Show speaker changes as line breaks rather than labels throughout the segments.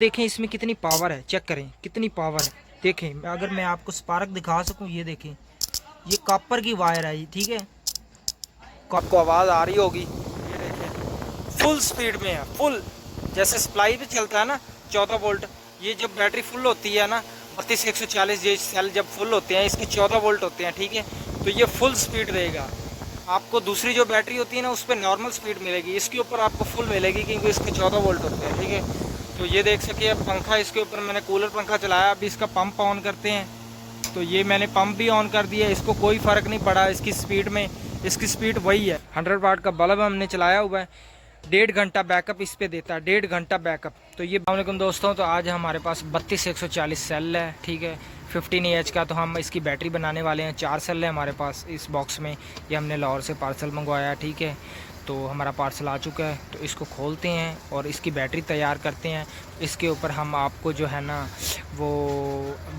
देखें इसमें कितनी पावर है, चेक करें कितनी पावर है। देखें अगर मैं आपको स्पार्क दिखा सकूं, ये देखें ये कॉपर की वायर है, ठीक है। आपको आवाज़ आ रही होगी, ये देखें फुल स्पीड में है, फुल। जैसे सप्लाई पे चलता है ना 14 वोल्ट, ये जब बैटरी फुल होती है ना 32 140, ये सेल जब फुल होते हैं इसके 14 वोल्ट होते हैं, ठीक है। तो ये फुल स्पीड रहेगा। आपको दूसरी जो बैटरी होती है ना उस पर नॉर्मल स्पीड मिलेगी, इसके ऊपर आपको फुल मिलेगी क्योंकि इसके 14 वोल्ट होते हैं, ठीक है। तो ये देख सकिए पंखा इसके ऊपर मैंने कूलर पंखा चलाया। अभी इसका पंप ऑन करते हैं, तो ये मैंने पंप भी ऑन कर दिया, इसको कोई फ़र्क नहीं पड़ा इसकी स्पीड में। इसकी स्पीड वही है। 100 वाट का बल्ब हमने चलाया हुआ है, 1.5 घंटा बैकअप इस पे देता है, 1.5 घंटा बैकअप। तो ये अस्सलामुअलैकुम दोस्तों, तो आज हमारे पास 32 140 सेल है, ठीक है। 15 AH का। तो हम इसकी बैटरी बनाने वाले हैं। 4 सेल है हमारे पास इस बॉक्स में। ये हमने लाहौर से पार्सल मंगवाया, ठीक है। तो हमारा पार्सल आ चुका है, तो इसको खोलते हैं और इसकी बैटरी तैयार करते हैं। इसके ऊपर हम आपको जो है ना वो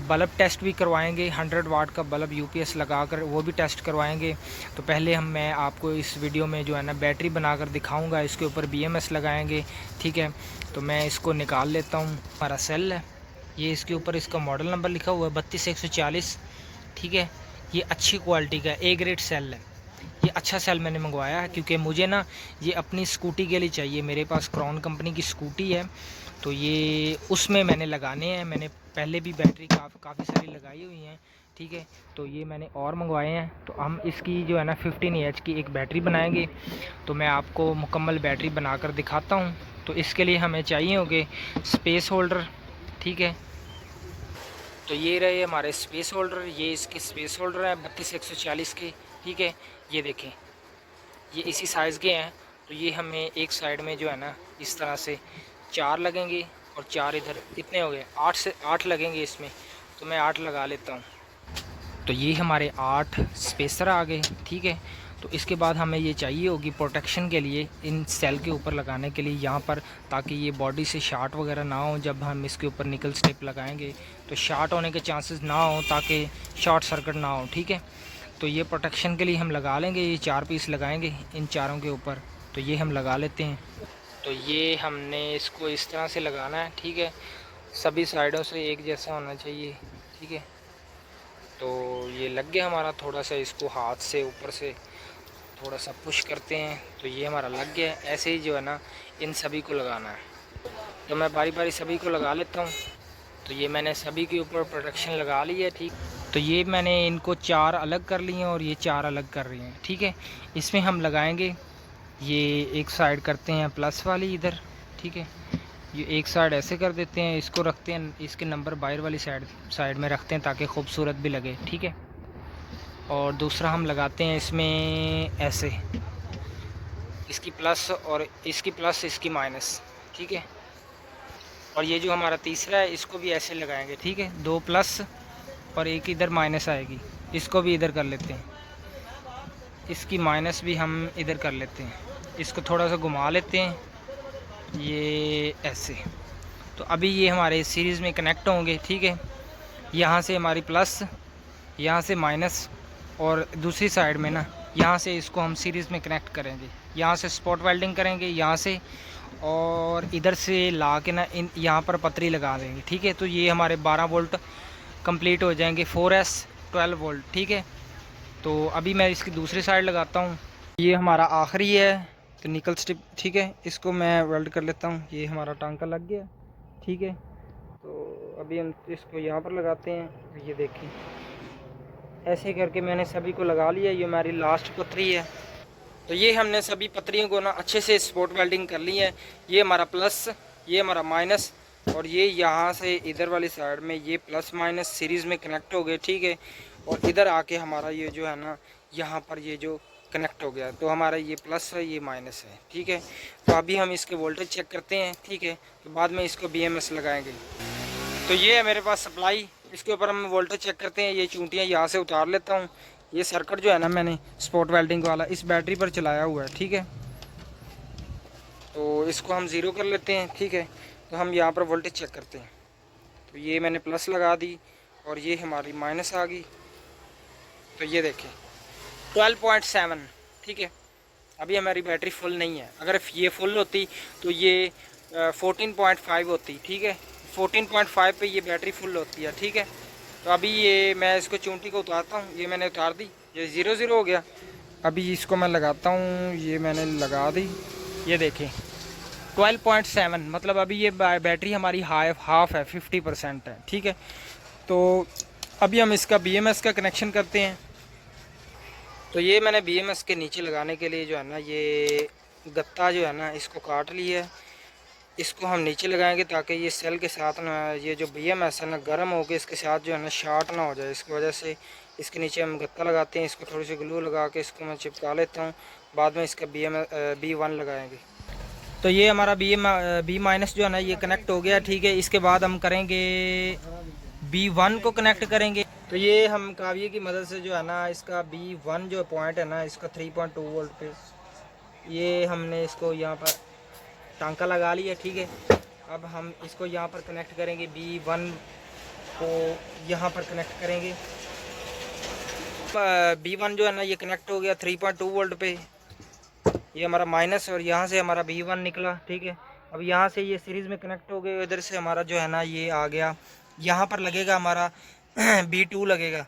बल्ब टेस्ट भी करवाएंगे, 100 वाट का बल्ब UPS लगा कर वो भी टेस्ट करवाएंगे। तो पहले मैं आपको इस वीडियो में जो है ना बैटरी बनाकर दिखाऊंगा, इसके ऊपर BMS लगाएंगे, ठीक है। तो मैं इसको निकाल लेता हूँ। हमारा सेल है ये, इसके ऊपर इसका मॉडल नंबर लिखा हुआ है 32 140, ठीक है। ये अच्छी क्वालिटी का A ग्रेड सेल है। ये अच्छा सेल मैंने मंगवाया है क्योंकि मुझे ना ये अपनी स्कूटी के लिए चाहिए। मेरे पास क्रॉन कंपनी की स्कूटी है, तो ये उसमें मैंने लगाने हैं। मैंने पहले भी बैटरी काफ़ी सारी लगाई हुई हैं, ठीक है। तो ये मैंने और मंगवाए हैं। तो हम इसकी जो है ना 15 AH की एक बैटरी बनाएंगे। तो मैं आपको मुकम्मल बैटरी बनाकर दिखाता हूँ। तो इसके लिए हमें चाहिए होंगे स्पेस होल्डर, ठीक है। तो ये रहे हमारे स्पेस होल्डर, ये इसके स्पेस होल्डर हैं 32 140 के, ठीक है। ये देखें ये इसी साइज़ के हैं। तो ये हमें एक साइड में जो है ना इस तरह से 4 लगेंगे और 4 इधर, कितने हो गए 8 लगेंगे इसमें। तो मैं 8 लगा लेता हूँ। तो ये हमारे 8 स्पेसर आ गए, ठीक है। तो इसके बाद हमें ये चाहिए होगी प्रोटेक्शन के लिए इन सेल के ऊपर लगाने के लिए यहाँ पर, ताकि ये बॉडी से शार्ट वगैरह ना हो। जब हम इसके ऊपर निकल स्टेप लगाएंगे तो शार्ट होने के चांसेस ना हो, ताकि शॉर्ट सर्किट ना हो, ठीक है। तो ये प्रोटेक्शन के लिए हम लगा लेंगे, ये 4 पीस लगाएंगे इन चारों के ऊपर। तो ये हम लगा लेते हैं। तो ये हमने इसको इस तरह से लगाना है, ठीक है। सभी साइडों से एक जैसा होना चाहिए, ठीक है। तो ये लग गया हमारा। थोड़ा सा इसको हाथ से ऊपर से थोड़ा सा पुश करते हैं, तो ये हमारा लग गया। ऐसे ही जो है ना इन सभी को लगाना है। तो मैं बारी बारी सभी को लगा लेता हूँ। तो ये मैंने सभी के ऊपर प्रोटेक्शन लगा ली है, ठीक। तो ये मैंने इनको 4 अलग कर लिए हैं और ये 4 अलग कर रही हैं, ठीक है। इसमें हम लगाएंगे, ये एक साइड करते हैं प्लस वाली इधर, ठीक है। ये एक साइड ऐसे कर देते हैं, इसको रखते हैं, इसके नंबर बाहर वाली साइड में रखते हैं ताकि खूबसूरत भी लगे, ठीक है। और दूसरा हम लगाते हैं इसमें ऐसे, इसकी प्लस और इसकी प्लस इसकी माइनस, ठीक है। और ये जो हमारा तीसरा है इसको भी ऐसे लगाएंगे, ठीक है। 2 प्लस और एक इधर माइनस आएगी, इसको भी इधर कर लेते हैं। इसकी माइनस भी हम इधर कर लेते हैं, इसको थोड़ा सा घुमा लेते हैं, ये ऐसे। तो अभी ये हमारे सीरीज़ में कनेक्ट होंगे, ठीक है। यहाँ से हमारी प्लस, यहाँ से माइनस, और दूसरी साइड में ना यहाँ से इसको हम सीरीज़ में कनेक्ट करेंगे। यहाँ से स्पॉट वेल्डिंग करेंगे यहाँ से, और इधर से ला के ना इन यहाँ पर पतरी लगा देंगे, ठीक है। तो ये हमारे 12 वोल्ट कंप्लीट हो जाएंगे, 4S 12 वोल्ट, ठीक है। तो अभी मैं इसकी दूसरी साइड लगाता हूँ। ये हमारा आखिरी है तो निकल स्टिप, ठीक है। इसको मैं वेल्ड कर लेता हूँ। ये हमारा टांका लग गया, ठीक है। तो अभी हम इसको यहाँ पर लगाते हैं। ये देखिए ऐसे करके मैंने सभी को लगा लिया। ये हमारी लास्ट पतरी है। तो ये हमने सभी पतरियों को ना अच्छे से स्पॉट वेल्डिंग कर ली है। ये हमारा प्लस, ये हमारा माइनस, और ये यहाँ से इधर वाली साइड में ये प्लस माइनस सीरीज़ में कनेक्ट हो गए, ठीक है। और इधर आके हमारा ये जो है ना यहाँ पर ये जो कनेक्ट हो गया, तो हमारा ये प्लस है ये माइनस है, ठीक है। तो अभी हम इसके वोल्टेज चेक करते हैं, ठीक है। तो बाद में इसको BMS लगाएंगे। तो ये है मेरे पास सप्लाई, इसके ऊपर हम वोल्टेज चेक करते हैं। ये चूंटियाँ यहाँ से उतार लेता हूँ। ये सर्किट जो है ना मैंने स्पॉट वेल्डिंग वाला इस बैटरी पर चलाया हुआ है, ठीक है। तो इसको हम ज़ीरो कर लेते हैं, ठीक है। तो हम यहाँ पर वोल्टेज चेक करते हैं। तो ये मैंने प्लस लगा दी और ये हमारी माइनस आ गई। तो ये देखें 12.7, ठीक है। अभी हमारी बैटरी फुल नहीं है। अगर ये फुल होती तो ये 14.5 होती, ठीक है। 14.5 पे ये बैटरी फुल होती है, ठीक है। तो अभी ये मैं इसको चूंटी को उतारता हूँ, ये मैंने उतार दी, ये 0 हो गया। अभी इसको मैं लगाता हूँ, ये मैंने लगा दी, ये देखें 12.7, मतलब अभी ये बैटरी हमारी हाफ है, 50% है, ठीक है। तो अभी हम इसका BMS का कनेक्शन करते हैं। तो ये मैंने BMS के नीचे लगाने के लिए जो है ना, ये गत्ता जो है ना, इसको काट लिया है। इसको हम नीचे लगाएंगे ताकि ये सेल के साथ ना, ये जो BMS है ना, गर्म हो के इसके साथ जो है ना शॉर्ट ना हो जाए। इसकी वजह से इसके नीचे हम गत्ता लगाते हैं, इसको थोड़ी सी ग्लू लगा के इसको मैं चिपका लेता हूँ। बाद में इसका B1 लगाएंगे। तो ये हमारा B- जो है ना, ये कनेक्ट हो गया, ठीक है। इसके बाद हम करेंगे B1 को कनेक्ट करेंगे। तो ये हम काविये की मदद से जो है ना, इसका B1 जो पॉइंट है ना, इसका 3.2 वोल्ट पे ये हमने इसको यहाँ पर टांका लगा लिया, ठीक है। अब हम इसको यहाँ पर कनेक्ट करेंगे, B1 को यहाँ पर कनेक्ट करेंगे। B1 जो है ना, ये कनेक्ट हो गया 3.2 वोल्ट पे, ये हमारा माइनस, और यहाँ से हमारा B1 निकला, ठीक है। अब यहाँ से ये सीरीज़ में कनेक्ट हो गए, इधर से हमारा जो है ना ये आ गया, यहाँ पर लगेगा हमारा B2 लगेगा,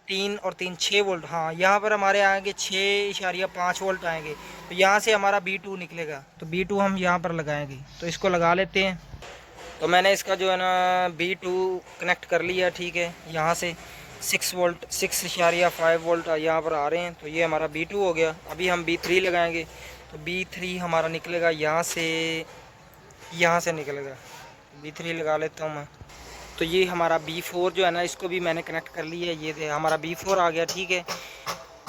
3 और 3 6 वोल्ट, हाँ यहाँ पर हमारे आएंगे 6.5 वोल्ट आएंगे। तो यहाँ से हमारा B2 निकलेगा, तो B2 हम यहाँ पर लगाएंगे। तो इसको लगा लेते हैं। तो मैंने इसका जो है ना B2 कनेक्ट कर लिया, ठीक है। यहाँ से 6 वोल्ट 6.5 वोल्ट यहाँ पर आ रहे हैं, तो ये हमारा B2 हो गया। अभी हम B3 लगाएंगे, तो B3 हमारा निकलेगा यहाँ से निकलेगा, B3 लगा लेता हूँ मैं। तो ये हमारा B4 जो है ना, इसको भी मैंने कनेक्ट कर लिया है, ये हमारा B4 आ गया, ठीक है।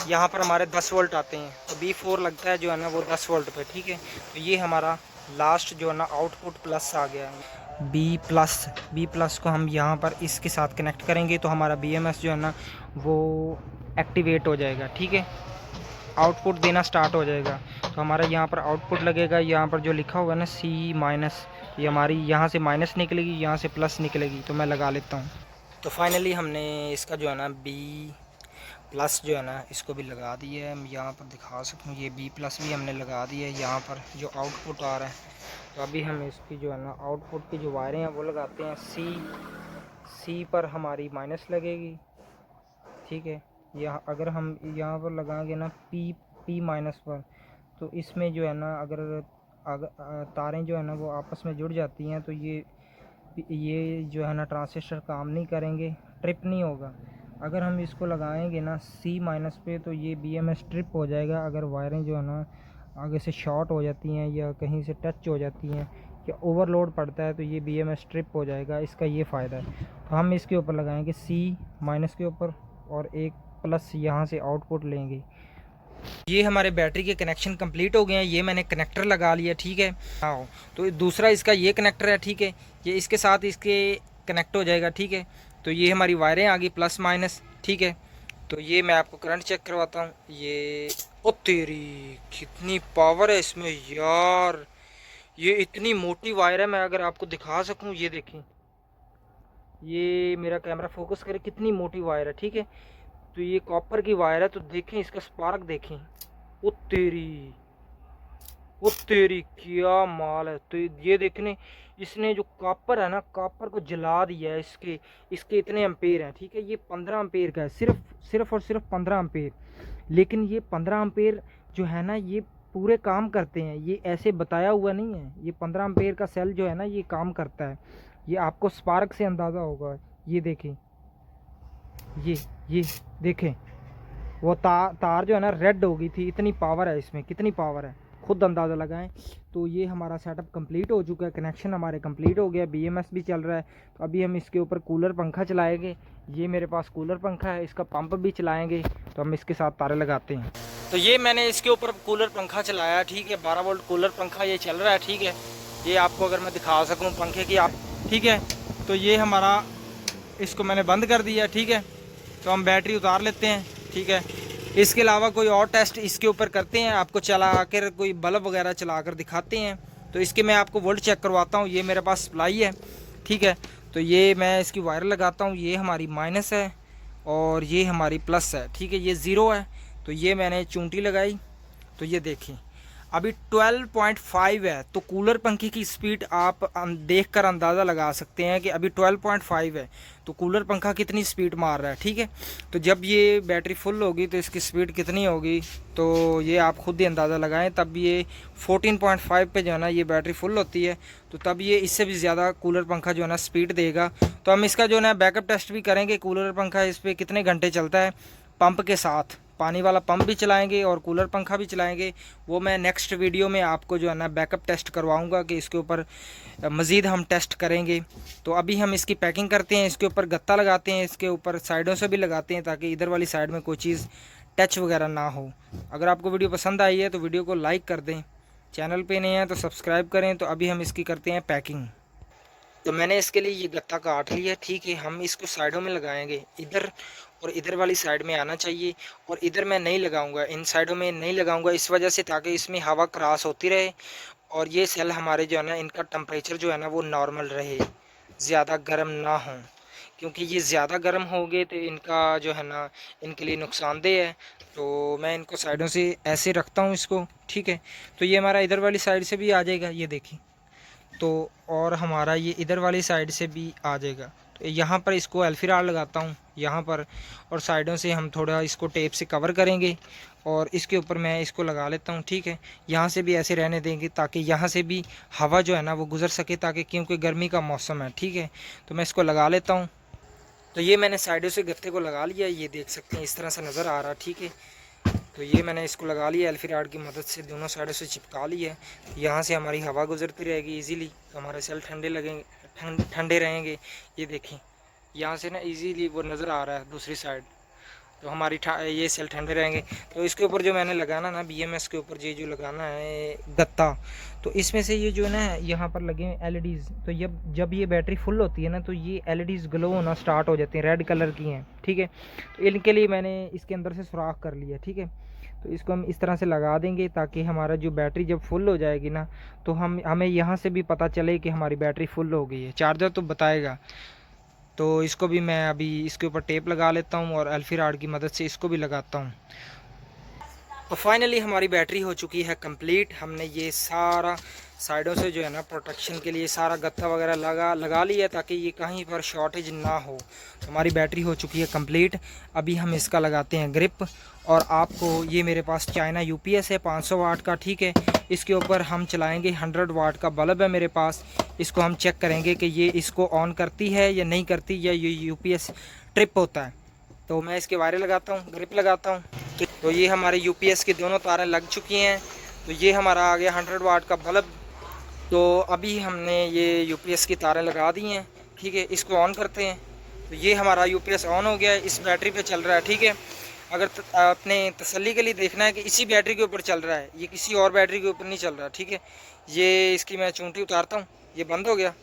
यहाँ पर हमारे 10 वोल्ट आते हैं, तो B4 लगता है जो है ना वो 10 वोल्ट पे, ठीक है। तो ये हमारा लास्ट जो है ना आउटपुट प्लस आ गया है, B प्लस को हम यहाँ पर इसके साथ कनेक्ट करेंगे, तो हमारा BMS जो है ना वो एक्टिवेट हो जाएगा, ठीक है। आउटपुट देना स्टार्ट हो जाएगा। तो हमारा यहाँ पर आउटपुट लगेगा, यहाँ पर जो लिखा हुआ है ना C-, ये हमारी यहाँ से माइनस निकलेगी, यहाँ से प्लस निकलेगी। तो मैं लगा लेता हूँ। तो फाइनली हमने इसका जो है ना B+ जो है ना, इसको भी लगा दिया है। मैं यहाँ पर दिखा सकूँ, ये B+ भी हमने लगा दिया है यहाँ पर जो आउटपुट आ रहा है। तो अभी हम इसकी जो है ना आउटपुट की जो वायरें हैं वो लगाते हैं। C पर हमारी माइनस लगेगी, ठीक है। यहाँ अगर हम यहाँ पर लगाएंगे ना P- पर, तो इसमें जो है ना अगर तारें जो है ना वो आपस में जुड़ जाती हैं, तो ये जो है ना ट्रांजिस्टर काम नहीं करेंगे, ट्रिप नहीं होगा। अगर हम इसको लगाएंगे ना C- पे, तो ये BMS ट्रिप हो जाएगा। अगर वायरें जो है ना आगे से शॉर्ट हो जाती हैं या कहीं से टच हो जाती हैं या ओवरलोड पड़ता है, तो ये BMS ट्रिप हो जाएगा। इसका ये फ़ायदा है। तो हम इसके ऊपर लगाएंगे C- के ऊपर, और एक प्लस यहाँ से आउटपुट लेंगे। ये हमारे बैटरी के कनेक्शन कंप्लीट हो गए हैं। ये मैंने कनेक्टर लगा लिया, ठीक है। हाँ, तो दूसरा इसका ये कनेक्टर है, ठीक है। ये इसके साथ इसके कनेक्ट हो जाएगा, ठीक है। तो ये हमारी वायरें आ गई प्लस-माइनस, ठीक है। तो ये मैं आपको करंट चेक करवाता हूँ। ये ओ तेरी कितनी पावर है इसमें यार, ये इतनी मोटी वायर है। मैं अगर आपको दिखा सकूँ, ये देखें, ये मेरा कैमरा फोकस करे, कितनी मोटी वायर है, ठीक है। तो ये कॉपर की वायर है, तो देखें इसका स्पार्क देखें, ओ तेरी क्या माल है। तो ये देखने, इसने जो कॉपर है ना, कॉपर को जला दिया है। इसके इतने एम्पेयर हैं, ठीक है। ये 15 एम्पेयर का है, सिर्फ और सिर्फ 15 एम्पेयर। लेकिन ये 15 एम्पेयर जो है ना, ये पूरे काम करते हैं। ये ऐसे बताया हुआ नहीं है। ये 15 एम्पेयर का सेल जो है ना, ये काम करता है। ये आपको स्पार्क से अंदाज़ा होगा। ये देखें, ये देखें, वो तार जो है ना रेड हो गई थी। इतनी पावर है इसमें, कितनी पावर है खुद अंदाज़ा लगाएं। तो ये हमारा सेटअप कंप्लीट हो चुका है, कनेक्शन हमारे कंप्लीट हो गया, BMS भी चल रहा है। तो अभी हम इसके ऊपर कूलर पंखा चलाएंगे। ये मेरे पास कूलर पंखा है, इसका पंप भी चलाएंगे। तो हम इसके साथ तारे लगाते हैं। तो ये मैंने इसके ऊपर कूलर पंखा चलाया, ठीक है। 12 वोल्ट कूलर पंखा ये चल रहा है, ठीक है। ये आपको अगर मैं दिखा सकूँ पंखे की, आप, ठीक है। तो ये हमारा, इसको मैंने बंद कर दिया, ठीक है। तो हम बैटरी उतार लेते हैं, ठीक है। इसके अलावा कोई और टेस्ट इसके ऊपर करते हैं, आपको चला कर कोई बल्ब वगैरह चला कर दिखाते हैं। तो इसके मैं आपको वोल्ट चेक करवाता हूँ। ये मेरे पास सप्लाई है, ठीक है। तो ये मैं इसकी वायर लगाता हूँ। ये हमारी माइनस है और ये हमारी प्लस है, ठीक है। ये ज़ीरो है। तो ये मैंने चूंटी लगाई, तो ये देखें, अभी 12.5 है, तो कूलर पंखे की स्पीड आप देखकर अंदाज़ा लगा सकते हैं कि अभी 12.5 है, तो कूलर पंखा कितनी स्पीड मार रहा है। ठीक है, तो जब ये बैटरी फुल होगी तो इसकी स्पीड कितनी होगी, तो ये आप खुद ही अंदाज़ा लगाएं। तब ये 14.5 पे जो है ना ये बैटरी फुल होती है, तो तब ये इससे भी ज़्यादा कूलर पंखा जो है ना स्पीड देगा। तो हम इसका जो है ना बैकअप टेस्ट भी करेंगे, कूलर पंखा इस पर कितने घंटे चलता है। पंप के साथ पानी वाला पंप भी चलाएंगे और कूलर पंखा भी चलाएंगे, वो मैं नेक्स्ट वीडियो में आपको जो है ना बैकअप टेस्ट करवाऊंगा कि इसके ऊपर मज़ीद हम टेस्ट करेंगे। तो अभी हम इसकी पैकिंग करते हैं, इसके ऊपर गत्ता लगाते हैं, इसके ऊपर साइडों से भी लगाते हैं ताकि इधर वाली साइड में कोई चीज़ टच वगैरह ना हो। अगर आपको वीडियो पसंद आई है तो वीडियो को लाइक कर दें, चैनल पे नए हैं तो सब्सक्राइब करें। तो अभी हम इसकी करते हैं पैकिंग। तो मैंने इसके लिए ये गत्ता काट लिया। ठीक है, हम इसको साइडों में लगाएंगे, इधर और इधर वाली साइड में आना चाहिए, और इधर मैं नहीं लगाऊंगा, इन साइडों में नहीं लगाऊंगा इस वजह से ताकि इसमें हवा क्रॉस होती रहे और ये सेल हमारे जो है ना इनका टेम्परेचर जो है ना वो नॉर्मल रहे, ज़्यादा गर्म ना हो, क्योंकि ये ज़्यादा गर्म हो गए तो इनका जो है ना इनके लिए नुकसानदेह है। तो मैं इनको साइडों से ऐसे रखता हूँ इसको। ठीक है, तो ये हमारा इधर वाली साइड से भी आ जाएगा, ये देखिए, तो और हमारा ये इधर वाली साइड से भी आ जाएगा। तो यहाँ पर इसको एल्फी रॉड लगाता हूँ यहाँ पर, और साइडों से हम थोड़ा इसको टेप से कवर करेंगे और इसके ऊपर मैं इसको लगा लेता हूँ। ठीक है, यहाँ से भी ऐसे रहने देंगे ताकि यहाँ से भी हवा जो है ना वो गुजर सके, ताकि क्योंकि गर्मी का मौसम है। ठीक है, तो मैं इसको लगा लेता हूँ। तो ये मैंने साइडों से गत्ते को लगा लिया, ये देख सकते हैं इस तरह से नज़र आ रहा है। ठीक है, तो ये मैंने इसको लगा लिया, एल्फी रॉड की मदद से दोनों साइडों से चिपका लिया है। यहाँ से हमारी हवा गुजरती रहेगी इजीली, तो हमारे सेल ठंडे लगेंगे, ठंडे रहेंगे। ये देखें, यहाँ से ना इजीली वो नज़र आ रहा है दूसरी साइड, तो हमारी ये सेल ठंडे रहेंगे। तो इसके ऊपर जो मैंने लगाना ना BMS के ऊपर ये जो लगाना है गत्ता, तो इसमें से ये जो है ना यहाँ पर लगे LEDs, तो जब ये बैटरी फुल होती है ना तो ये LEDs ग्लो होना स्टार्ट हो जाती हैं, रेड कलर की हैं। ठीक है, तो इनके लिए मैंने इसके अंदर से सुराख कर लिया। ठीक है, तो इसको हम इस तरह से लगा देंगे ताकि हमारा जो बैटरी जब फुल हो जाएगी ना तो हमें यहाँ से भी पता चले कि हमारी बैटरी फुल हो गई है। चार्जर तो बताएगा, तो इसको भी मैं अभी इसके ऊपर टेप लगा लेता हूँ और एल्फी रॉड की मदद से इसको भी लगाता हूँ। तो फाइनली हमारी बैटरी हो चुकी है कंप्लीट। हमने ये सारा साइडों से जो है ना प्रोटेक्शन के लिए सारा गत्ता वगैरह लगा लिया ताकि ये कहीं पर शॉर्टेज ना हो। तो हमारी बैटरी हो चुकी है कंप्लीट। अभी हम इसका लगाते हैं ग्रिप, और आपको ये मेरे पास चाइना UPS है 500 वाट का। ठीक है, इसके ऊपर हम चलाएंगे 100 वाट का बल्ब है मेरे पास। इसको हम चेक करेंगे कि ये इसको ऑन करती है या नहीं करती, या ये UPS ट्रिप होता है। तो मैं इसके वायरे लगाता हूँ, ग्रिप लगाता हूँ। तो ये हमारे UPS की दोनों तारें लग चुकी हैं। तो ये हमारा आ गया 100 वाट का बल्ब। तो अभी हमने ये UPS की तारें लगा दी हैं। ठीक है, इसको ऑन करते हैं। तो ये हमारा UPS ऑन हो गया है, इस बैटरी पे चल रहा है। ठीक है, अगर अपने तसल्ली के लिए देखना है कि इसी बैटरी के ऊपर चल रहा है, ये किसी और बैटरी के ऊपर नहीं चल रहा। ठीक है, ये इसकी मैं चूंटी उतारता हूँ, ये बंद हो गया।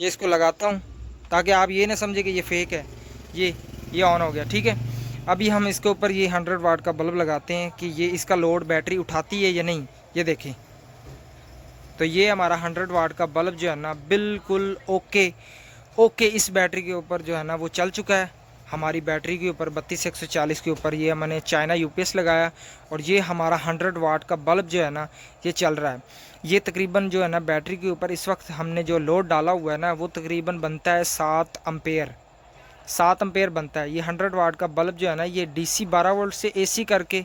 ये इसको लगाता हूँ ताकि आप ये ना समझे कि ये फेक है। ये ऑन हो गया। ठीक है, अभी हम इसके ऊपर ये 100 वाट का बल्ब लगाते हैं कि ये इसका लोड बैटरी उठाती है या नहीं। ये देखें, तो ये हमारा 100 वाट का बल्ब जो है ना बिल्कुल ओके इस बैटरी के ऊपर जो है ना वो चल चुका है। हमारी बैटरी के ऊपर 32140 के ऊपर ये मैंने चाइना UPS लगाया, और ये हमारा 100 वाट का बल्ब जो है ना ये चल रहा है। ये तकरीबन जो है ना बैटरी के ऊपर इस वक्त हमने जो लोड डाला हुआ है ना वो तकरीबन बनता है 7 एम्पेयर बनता है। ये 100 वाट का बल्ब जो है ना ये DC 12 वोल्ट से AC करके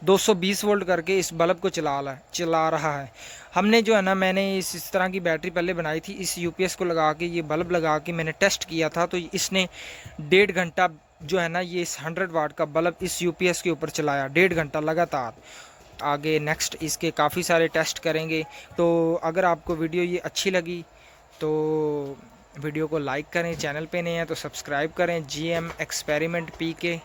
220 वोल्ट करके इस बल्ब को चला रहा है। हमने जो है ना मैंने इस तरह की बैटरी पहले बनाई थी, इस UPS को लगा के ये बल्ब लगा के मैंने टेस्ट किया था। तो इसने 1.5 घंटा जो है ना ये इस 100 वाट का बल्ब इस UPS के ऊपर चलाया, 1.5 घंटा लगातार। आगे नेक्स्ट इसके काफ़ी सारे टेस्ट करेंगे। तो अगर आपको वीडियो ये अच्छी लगी तो वीडियो को लाइक करें, चैनल पे नए हैं तो सब्सक्राइब करें। GM experiment PK।